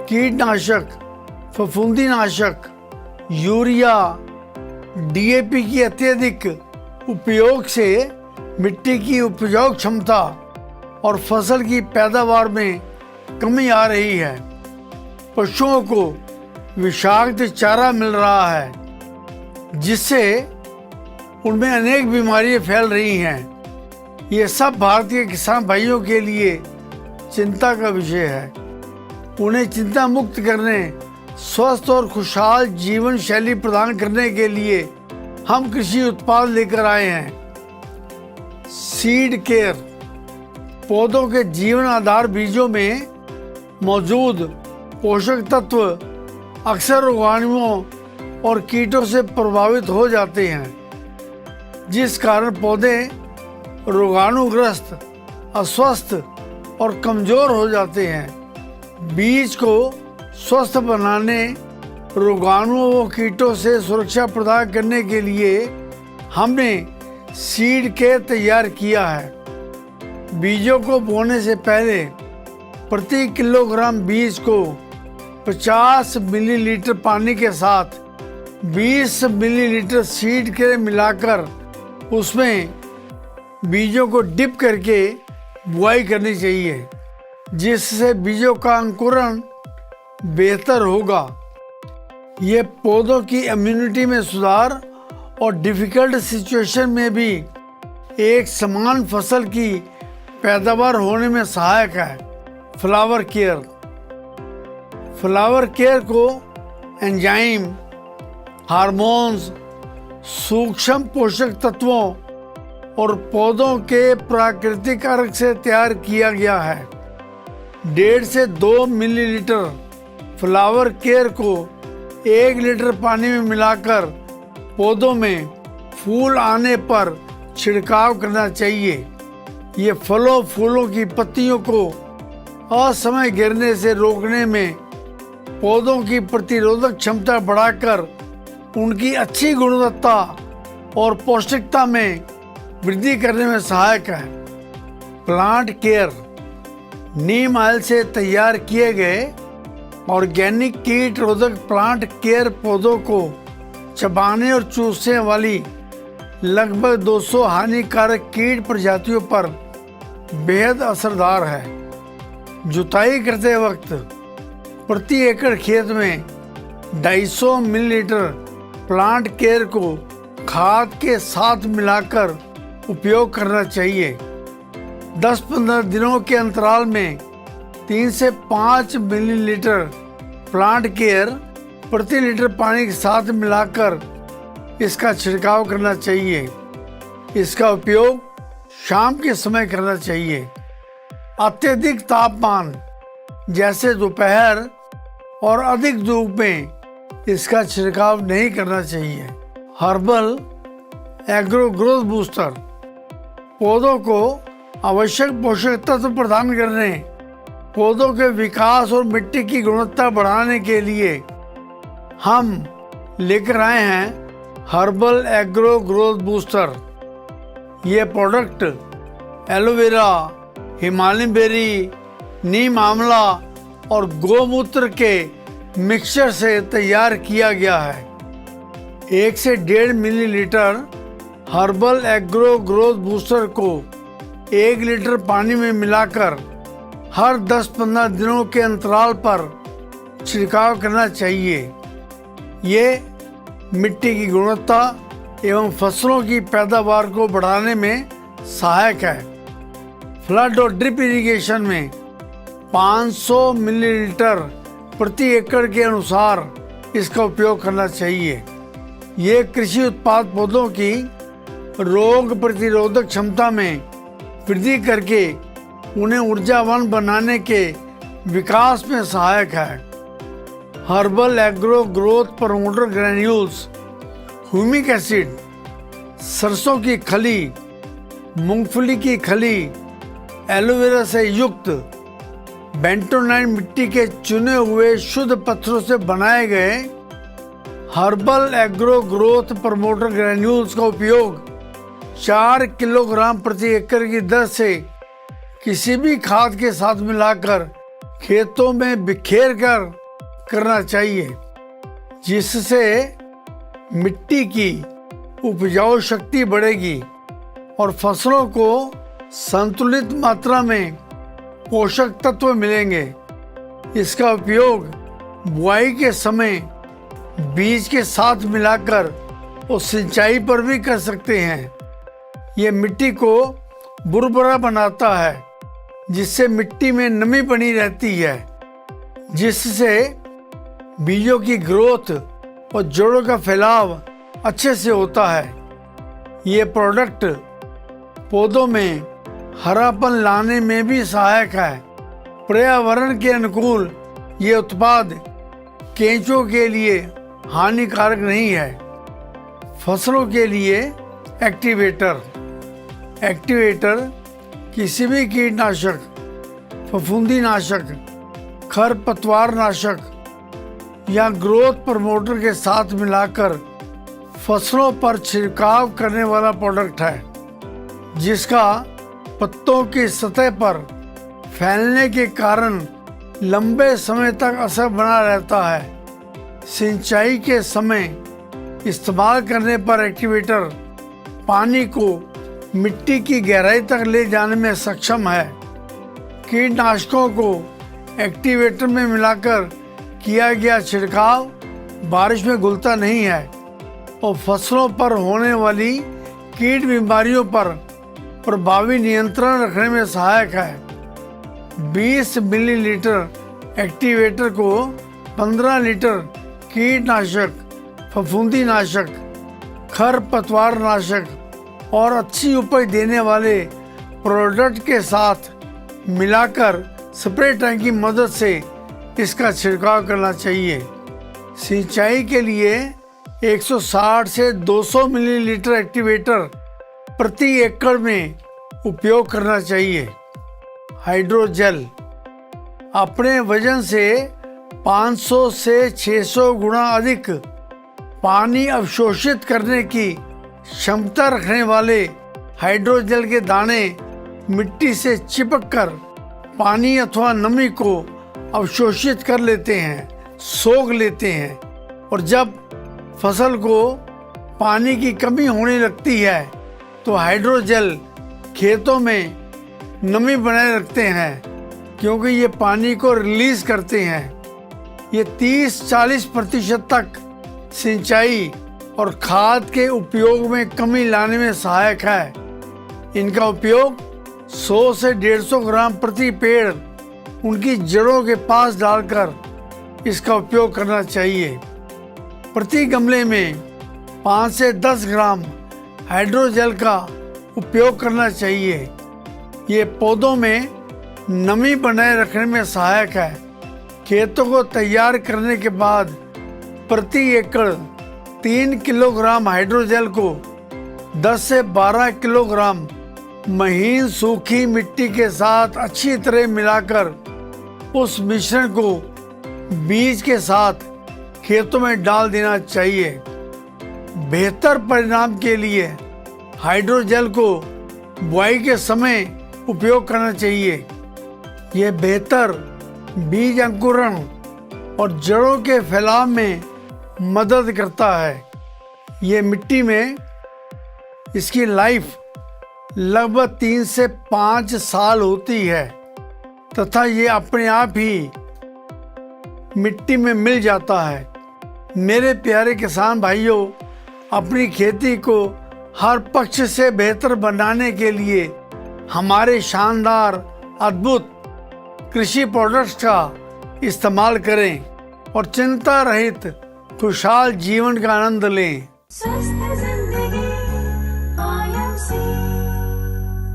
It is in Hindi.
कीटनाशक, फफूंदीनाशक, यूरिया, डीएपी की अत्यधिक उपयोग से मिट्टी की उपजाऊ क्षमता और फसल की पैदावार में कमी आ रही है। पशुओं को विषाक्त चारा मिल रहा है जिससे उनमें अनेक बीमारियां फैल रही हैं। ये सब भारतीय किसान भाइयों के लिए चिंता का विषय है। उन्हें चिंता मुक्त करने, स्वस्थ और खुशहाल जीवन शैली प्रदान करने के लिए हम कृषि उत्पाद लेकर आए हैं। सीड केयर, पौधों के जीवन आधार बीजों में मौजूद पोषक तत्व अक्सर रोगाणुओं और कीटों से प्रभावित हो जाते हैं, जिस कारण पौधे रोगाणुग्रस्त, अस्वस्थ और कमजोर हो जाते हैं। बीज को स्वस्थ बनाने, रोगाणुओं व कीटों से सुरक्षा प्रदान करने के लिए हमने सीड केयर तैयार किया है। बीजों को बोने से पहले प्रति किलोग्राम बीज को 50 मिलीलीटर पानी के साथ 20 मिलीलीटर सीड केयर मिलाकर उसमें बीजों को डिप करके बुआई करनी चाहिए, जिससे बीजों का अंकुरण बेहतर होगा। ये पौधों की इम्यूनिटी में सुधार और डिफिकल्ट सिचुएशन में भी एक समान फसल की पैदावार होने में सहायक है। फ्लावर केयर, फ्लावर केयर को एंजाइम, हार्मोन्स, सूक्ष्म पोषक तत्वों और पौधों के प्राकृतिक अर्क से तैयार किया गया है। 1.5 से 2 मिलीलीटर फ्लावर केयर को 1 लीटर पानी में मिलाकर पौधों में फूल आने पर छिड़काव करना चाहिए। ये फलों फूलों की पत्तियों को असमय गिरने से रोकने में, पौधों की प्रतिरोधक क्षमता बढ़ाकर उनकी अच्छी गुणवत्ता और पौष्टिकता में वृद्धि करने में सहायक है। प्लांट केयर, नीम ऑयल से तैयार किए गए ऑर्गेनिक कीट रोधक प्लांट केयर पौधों को चबाने और चूसने वाली लगभग 200 हानिकारक कीट प्रजातियों पर बेहद असरदार है। जुताई करते वक्त प्रति एकड़ खेत में 250 मिलीलीटर प्लांट केयर को खाद के साथ मिलाकर उपयोग करना चाहिए। 10-15 दिनों के अंतराल में 3 से 5 मिलीलीटर प्लांट केयर प्रति लीटर पानी के साथ मिलाकर इसका छिड़काव करना चाहिए। इसका उपयोग शाम के समय करना चाहिए। अत्यधिक तापमान जैसे दोपहर और अधिक धूप में इसका छिड़काव नहीं करना चाहिए। हर्बल एग्रो ग्रोथ बूस्टर, पौधों को आवश्यक पोषक तत्व प्रदान करने, पौधों के विकास और मिट्टी की गुणवत्ता बढ़ाने के लिए हम लेकर आए हैं हर्बल एग्रो ग्रोथ बूस्टर। ये प्रोडक्ट एलोवेरा, हिमालयन बेरी, नीम आंवला और गोमूत्र के मिक्सचर से तैयार किया गया है। 1 से 1.5 millilitre herbal agro growth booster को 1 लीटर पानी में मिलाकर हर 10-15 दिनों के अंतराल पर छिड़काव करना चाहिए। ये मिट्टी की गुणवत्ता एवं फसलों की पैदावार को बढ़ाने में सहायक है। फ्लड और ड्रिप इरिगेशन में 500 मिलीलीटर प्रति एकड़ के अनुसार इसका उपयोग करना चाहिए। ये कृषि उत्पाद पौधों की रोग प्रतिरोधक क्षमता में वृद्धि करके उन्हें ऊर्जावान बनाने के विकास में सहायक है। Herbal agro growth promoter granules, humic acid, सरसों की खली, मूंगफली की खली, एलोवेरा से युक्त बेंटोनाइट मिट्टी के चुने हुए शुद्ध पत्थरों से बनाए गए herbal agro growth promoter granules का उपयोग 4 किलोग्राम प्रति एकड़ की दर से किसी भी खाद के साथ मिलाकर खेतों में बिखेर कर करना चाहिए, जिससे मिट्टी की उपजाऊ शक्ति बढ़ेगी और फसलों को संतुलित मात्रा में पोषक तत्व मिलेंगे। इसका उपयोग बुआई के समय बीज के साथ मिलाकर और सिंचाई पर भी कर सकते हैं। ये मिट्टी को बुरबुरा बनाता है, जिससे मिट्टी में नमी बनी रहती है, जिससे बीजों की ग्रोथ और जड़ों का फैलाव अच्छे से होता है। ये प्रोडक्ट पौधों में हरापन लाने में भी सहायक है। पर्यावरण के अनुकूल ये उत्पाद केंचुओं के लिए हानिकारक नहीं है। फसलों के लिए एक्टिवेटर किसी भी कीटनाशक, फफूंदीनाशक, खरपतवार नाशक या ग्रोथ प्रमोटर के साथ मिलाकर फसलों पर छिड़काव करने वाला प्रोडक्ट है, जिसका पत्तों की सतह पर फैलने के कारण लंबे समय तक असर बना रहता है। सिंचाई के समय इस्तेमाल करने पर एक्टिवेटर पानी को मिट्टी की गहराई तक ले जाने में सक्षम है। कीटनाशकों को एक्टिवेटर में मिलाकर किया गया छिड़काव बारिश में घुलता नहीं है और फसलों पर होने वाली कीट बीमारियों पर प्रभावी नियंत्रण रखने में सहायक है। 20 मिलीलीटर एक्टिवेटर को 15 लीटर कीटनाशक, फफूंदीनाशक, खरपतवार नाशक और अच्छी उपज देने वाले प्रोडक्ट के साथ मिलाकर स्प्रे टैंक की मदद से इसका छिड़काव करना चाहिए। सिंचाई के लिए 160 से 200 मिलीलीटर एक्टिवेटर प्रति एकड़ में उपयोग करना चाहिए। हाइड्रोजेल अपने वजन से 500 से 600 गुना अधिक पानी अवशोषित करने की क्षमता रखने वाले हाइड्रोजेल के दाने मिट्टी से चिपककर पानी अथवा नमी को अवशोषित कर लेते हैं, सोख लेते हैं, और जब फसल को पानी की कमी होने लगती है तो हाइड्रोजेल खेतों में नमी बनाए रखते हैं, क्योंकि ये पानी को रिलीज करते हैं। ये 30-40% तक सिंचाई और खाद के उपयोग में कमी लाने में सहायक है। इनका उपयोग 100 से 150 ग्राम प्रति पेड़ उनकी जड़ों के पास डालकर इसका उपयोग करना चाहिए। प्रति गमले में 5 से 10 ग्राम हाइड्रोजेल का उपयोग करना चाहिए। ये पौधों में नमी बनाए रखने में सहायक है। खेतों को तैयार करने के बाद प्रति एकड़ 3 किलोग्राम हाइड्रोजेल को 10 से 12 किलोग्राम महीन सूखी मिट्टी के साथ अच्छी तरह मिलाकर उस मिश्रण को बीज के साथ खेतों में डाल देना चाहिए। बेहतर परिणाम के लिए हाइड्रोजेल को बुआई के समय उपयोग करना चाहिए। यह बेहतर बीज अंकुरण और जड़ों के फैलाव में मदद करता है। ये मिट्टी में इसकी लाइफ लगभग 3 से 5 साल होती है तथा ये अपने आप ही मिट्टी में मिल जाता है। मेरे प्यारे किसान भाइयों, अपनी खेती को हर पक्ष से बेहतर बनाने के लिए हमारे शानदार अद्भुत कृषि प्रोडक्ट्स का इस्तेमाल करें और चिंता रहित खुशहाल जीवन का आनंद लें।